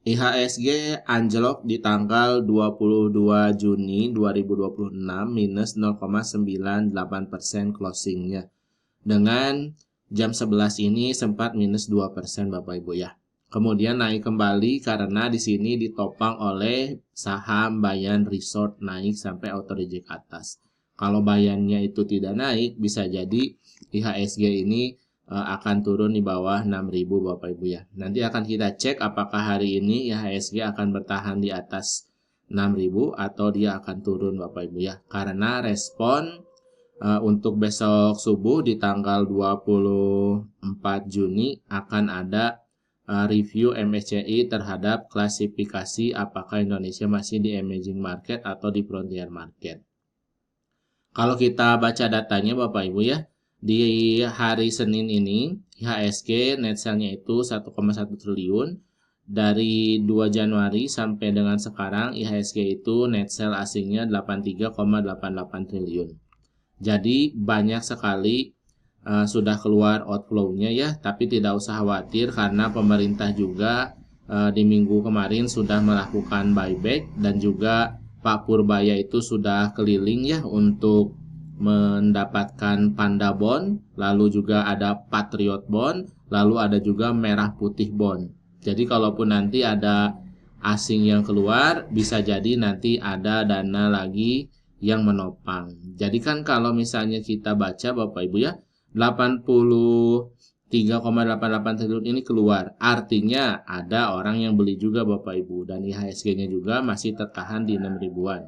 IHSG anjlok di tanggal 22 Juni 2026 minus 0,98% closingnya. Dengan jam 11 ini sempat minus 2% Bapak Ibu ya. Kemudian naik kembali karena di sini ditopang oleh saham Bayan Resort naik sampai auto reject atas. Kalau Bayannya itu tidak naik, bisa jadi IHSG ini akan turun di bawah 6.000 Bapak Ibu ya. Nanti akan kita cek apakah hari ini IHSG akan bertahan di atas 6.000 atau dia akan turun Bapak Ibu ya. Karena respon untuk besok subuh di tanggal 24 Juni akan ada review MSCI terhadap klasifikasi apakah Indonesia masih di emerging market atau di frontier market. Kalau kita baca datanya Bapak Ibu ya, di hari Senin ini IHSG net sale-nya itu 1,1 triliun. Dari 2 Januari sampai dengan sekarang IHSG itu net sale asingnya 83,88 triliun. Jadi banyak sekali sudah keluar outflow-nya ya, tapi tidak usah khawatir karena pemerintah juga di minggu kemarin sudah melakukan buyback dan juga Pak Purbaya itu sudah keliling ya untuk mendapatkan Panda Bond, lalu juga ada Patriot Bond, lalu ada juga Merah Putih Bond. Jadi kalaupun nanti ada asing yang keluar, bisa jadi nanti ada dana lagi yang menopang. Jadi kan kalau misalnya kita baca Bapak Ibu ya, 83,88 triliun ini keluar. Artinya ada orang yang beli juga Bapak Ibu dan IHSG-nya juga masih tertahan di 6 ribuan.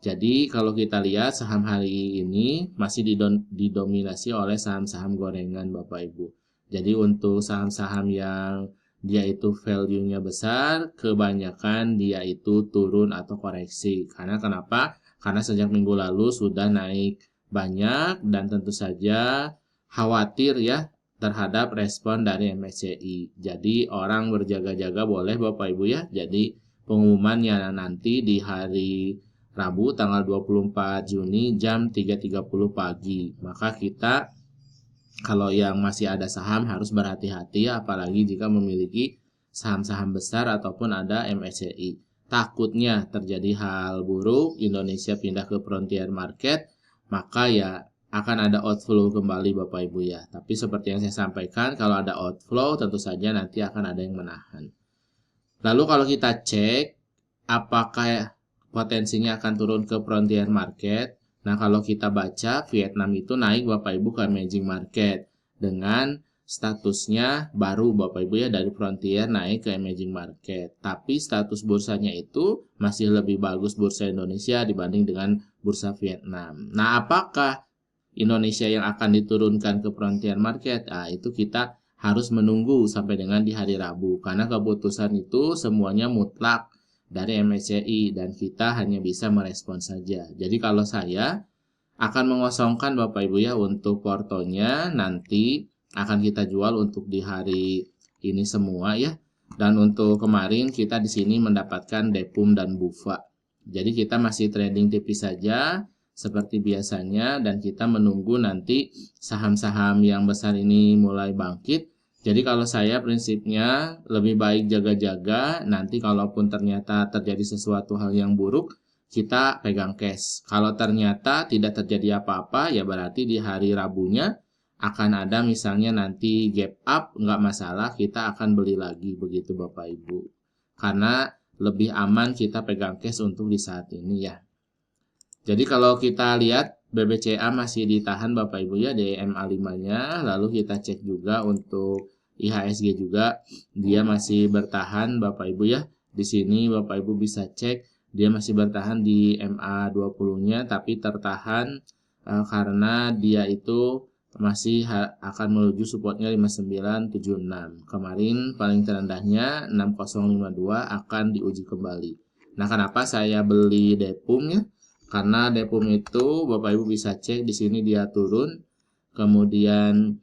Jadi kalau kita lihat saham hari ini masih didominasi oleh saham-saham gorengan Bapak Ibu. Jadi untuk saham-saham yang dia itu value-nya besar, kebanyakan dia itu turun atau koreksi. Karena kenapa? Karena sejak minggu lalu sudah naik banyak dan tentu saja khawatir ya terhadap respon dari MSCI. Jadi orang berjaga-jaga boleh Bapak Ibu ya. Jadi pengumumannya nanti di hari Rabu tanggal 24 Juni jam 3.30 pagi. Maka kita kalau yang masih ada saham harus berhati-hati ya, apalagi jika memiliki saham-saham besar ataupun ada MSCI. Takutnya terjadi hal buruk, Indonesia pindah ke frontier market, maka ya akan ada outflow kembali Bapak Ibu ya. Tapi seperti yang saya sampaikan, kalau ada outflow tentu saja nanti akan ada yang menahan. Lalu kalau kita cek apakah potensinya akan turun ke frontier market. Nah, kalau kita baca Vietnam itu naik Bapak Ibu ke emerging market dengan statusnya baru Bapak Ibu ya, dari frontier naik ke emerging market. Tapi status bursanya itu masih lebih bagus bursa Indonesia dibanding dengan bursa Vietnam. Nah, apakah Indonesia yang akan diturunkan ke frontier market? Nah, itu kita harus menunggu sampai dengan di hari Rabu karena keputusan itu semuanya mutlak dari MSCI dan kita hanya bisa merespon saja. Jadi kalau saya akan mengosongkan Bapak Ibu ya untuk portonya nanti akan kita jual untuk di hari ini semua ya. Dan untuk kemarin kita di sini mendapatkan Depum dan Bufa. Jadi kita masih trading tipis saja seperti biasanya dan kita menunggu nanti saham-saham yang besar ini mulai bangkit. Jadi kalau saya prinsipnya lebih baik jaga-jaga, nanti kalaupun ternyata terjadi sesuatu hal yang buruk, kita pegang cash. Kalau ternyata tidak terjadi apa-apa, ya berarti di hari Rabunya akan ada misalnya nanti gap up, nggak masalah, kita akan beli lagi begitu Bapak Ibu. Karena lebih aman kita pegang cash untuk di saat ini ya. Jadi kalau kita lihat BBCA masih ditahan Bapak Ibu ya di MA5-nya, lalu kita cek juga untuk IHSG juga dia masih bertahan Bapak Ibu ya. Di sini Bapak Ibu bisa cek dia masih bertahan di MA20-nya tapi tertahan karena dia itu masih akan menuju supportnya 5976. Kemarin paling terendahnya 6052 akan diuji kembali. Nah, kenapa saya beli Depum ya? Karena Depum itu Bapak Ibu bisa cek di sini dia turun, kemudian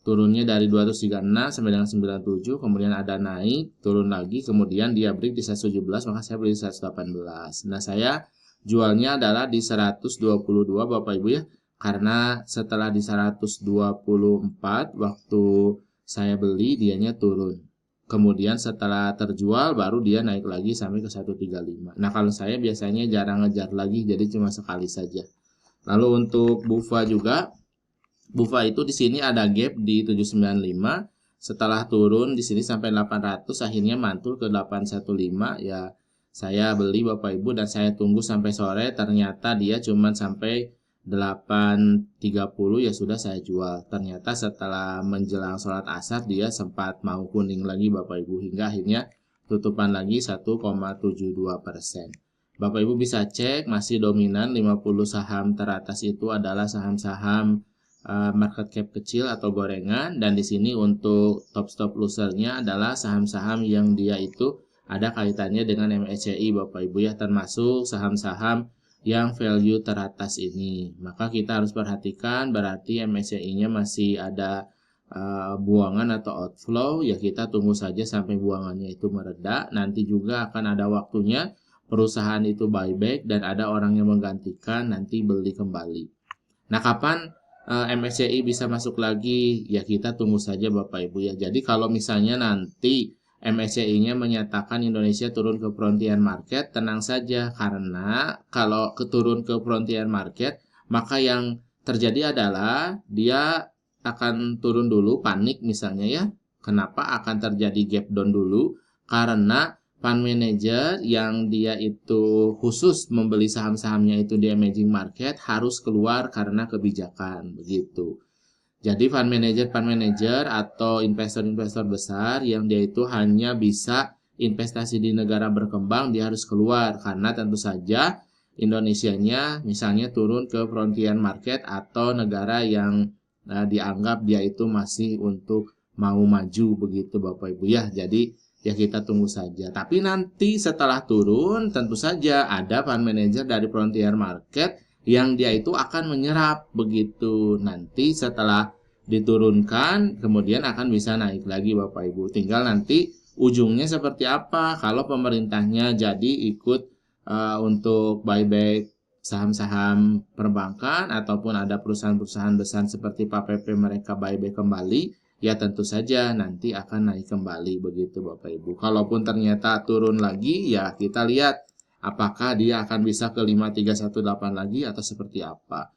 turunnya dari 236 sampai dengan 97, kemudian ada naik, turun lagi, kemudian dia break di 117, maka saya beli di 118. Nah, saya jualnya adalah di 122 Bapak Ibu ya, karena setelah di 124 waktu saya beli dianya turun. kemudian setelah terjual baru dia naik lagi sampai ke 135. Nah, kalau saya biasanya jarang ngejar lagi, jadi cuma sekali saja. Lalu untuk BUFA juga, BUFA itu di sini ada gap di 795, setelah turun di sini sampai 800, akhirnya mantul ke 815 ya. Saya beli Bapak Ibu dan saya tunggu sampai sore, ternyata dia cuma sampai 8.30 ya sudah saya jual. Ternyata setelah menjelang sholat asar dia sempat mau kuning lagi Bapak Ibu, hingga akhirnya tutupan lagi 1,72%. Bapak Ibu bisa cek masih dominan 50 saham teratas itu adalah saham-saham market cap kecil atau gorengan, dan di sini untuk top stop losernya adalah saham-saham yang dia itu ada kaitannya dengan MSCI Bapak Ibu ya, termasuk saham-saham yang value teratas ini. Maka kita harus perhatikan berarti MSCI-nya masih ada buangan atau outflow ya, kita tunggu saja sampai buangannya itu mereda. Nanti juga akan ada waktunya perusahaan itu buyback dan ada orang yang menggantikan, nanti beli kembali. Nah, kapan MSCI bisa masuk lagi? Ya kita tunggu saja Bapak Ibu ya. Jadi kalau misalnya nanti MSCI-nya menyatakan Indonesia turun ke frontier market, tenang saja, karena kalau turun ke frontier market, maka yang terjadi adalah dia akan turun dulu, panik misalnya ya. Kenapa akan terjadi gap down dulu? Karena fund manager yang dia itu khusus membeli saham-sahamnya itu di emerging market harus keluar karena kebijakan begitu. Jadi fund manager atau investor-investor besar yang dia itu hanya bisa investasi di negara berkembang, dia harus keluar karena tentu saja Indonesianya misalnya turun ke frontier market atau negara yang dianggap dia itu masih untuk mau maju begitu Bapak Ibu ya. Jadi ya kita tunggu saja. Tapi nanti setelah turun tentu saja ada fund manager dari frontier market yang dia itu akan menyerap begitu. Nanti setelah diturunkan kemudian akan bisa naik lagi Bapak Ibu. Tinggal nanti ujungnya seperti apa. Kalau pemerintahnya jadi ikut untuk buyback saham-saham perbankan ataupun ada perusahaan-perusahaan besar seperti PAPP mereka buyback kembali, ya tentu saja nanti akan naik kembali begitu Bapak Ibu. Kalaupun ternyata turun lagi ya kita lihat apakah dia akan bisa ke 5318 lagi atau seperti apa.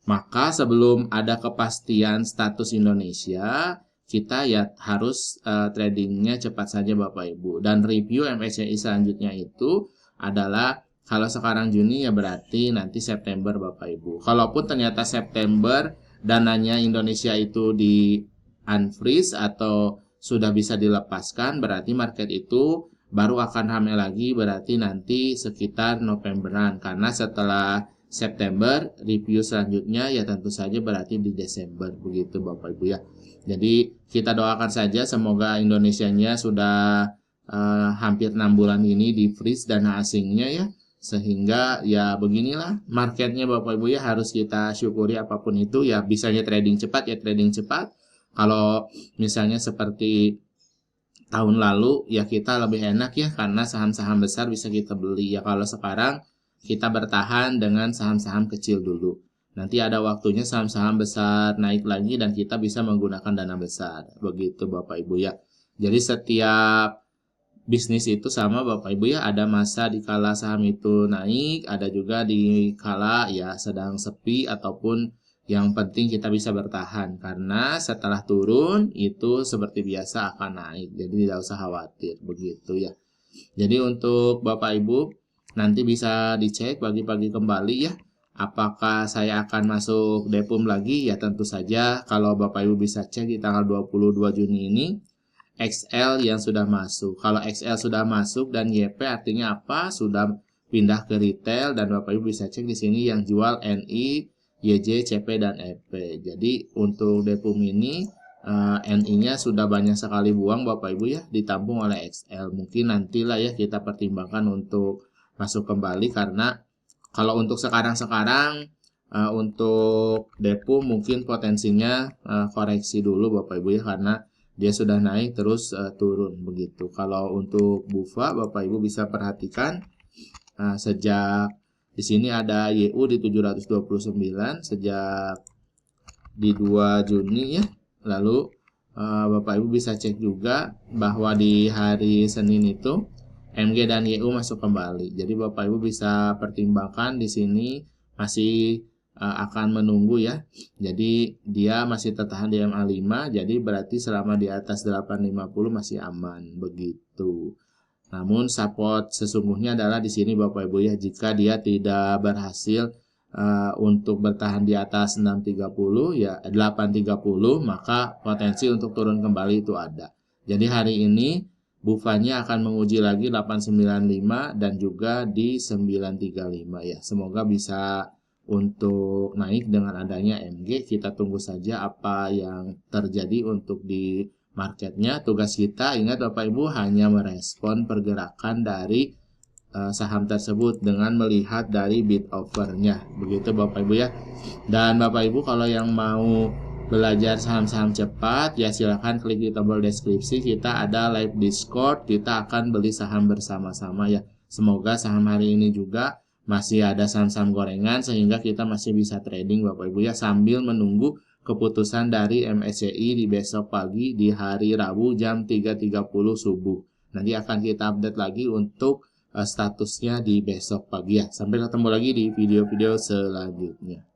Maka sebelum ada kepastian status Indonesia, kita ya harus tradingnya cepat saja Bapak Ibu. Dan review MSCI selanjutnya itu adalah kalau sekarang Juni ya berarti nanti September Bapak Ibu. Kalaupun ternyata September dananya Indonesia itu di unfreeze atau sudah bisa dilepaskan, berarti market itu baru akan rame lagi berarti nanti sekitar Novemberan, karena setelah September review selanjutnya ya tentu saja berarti di Desember begitu Bapak Ibu ya. Jadi kita doakan saja semoga Indonesianya sudah hampir 6 bulan ini di freeze dana asingnya ya, sehingga ya beginilah marketnya Bapak Ibu ya, harus kita syukuri apapun itu ya. Bisanya trading cepat ya trading cepat. Kalau misalnya seperti tahun lalu ya kita lebih enak ya karena saham-saham besar bisa kita beli ya. Kalau sekarang kita bertahan dengan saham-saham kecil dulu. Nanti ada waktunya saham-saham besar naik lagi dan kita bisa menggunakan dana besar. Begitu Bapak Ibu ya. Jadi setiap bisnis itu sama Bapak Ibu ya, ada masa di kala saham itu naik, ada juga di kala ya sedang sepi, ataupun yang penting kita bisa bertahan karena setelah turun itu seperti biasa akan naik. Jadi tidak usah khawatir begitu ya. Jadi untuk Bapak Ibu nanti bisa dicek pagi-pagi kembali ya, apakah saya akan masuk Depum lagi ya. Tentu saja kalau Bapak Ibu bisa cek di tanggal 22 Juni ini XL yang sudah masuk. Kalau XL sudah masuk dan YP artinya apa? Sudah pindah ke retail, dan Bapak Ibu bisa cek di sini yang jual NI, YJ, CP dan EP. Jadi untuk Depum ini NI-nya sudah banyak sekali buang Bapak Ibu ya, ditampung oleh XL. Mungkin nantilah ya kita pertimbangkan untuk masuk kembali, karena kalau untuk sekarang-sekarang untuk Depum mungkin potensinya koreksi dulu Bapak Ibu ya, karena dia sudah naik terus turun begitu. Kalau untuk BUFA Bapak Ibu bisa perhatikan sejak di sini ada YU di 729 sejak di 2 Juni ya. Lalu Bapak Ibu bisa cek juga bahwa di hari Senin itu MG dan YU masuk kembali. Jadi Bapak Ibu bisa pertimbangkan di sini masih akan menunggu ya. Jadi dia masih tertahan di MA5, jadi berarti selama di atas 850 masih aman begitu. Namun support sesungguhnya adalah di sini Bapak Ibu ya, jika dia tidak berhasil untuk bertahan di atas 630 ya 830, maka potensi untuk turun kembali itu ada. Jadi hari ini bufannya akan menguji lagi 895 dan juga di 935 ya. Semoga bisa untuk naik dengan adanya MG. Kita tunggu saja apa yang terjadi untuk di marketnya. Tugas kita, ingat Bapak Ibu, hanya merespon pergerakan dari saham tersebut dengan melihat dari bid offernya. Begitu Bapak Ibu ya. Dan Bapak Ibu kalau yang mau belajar saham-saham cepat ya silahkan klik di tombol deskripsi, kita ada live Discord, kita akan beli saham bersama-sama ya. Semoga saham hari ini juga masih ada saham-saham gorengan sehingga kita masih bisa trading Bapak Ibu ya, sambil menunggu keputusan dari MSCI di besok pagi di hari Rabu jam 3.30 subuh. Nanti akan kita update lagi untuk statusnya di besok pagi ya. Sampai ketemu lagi di video-video selanjutnya.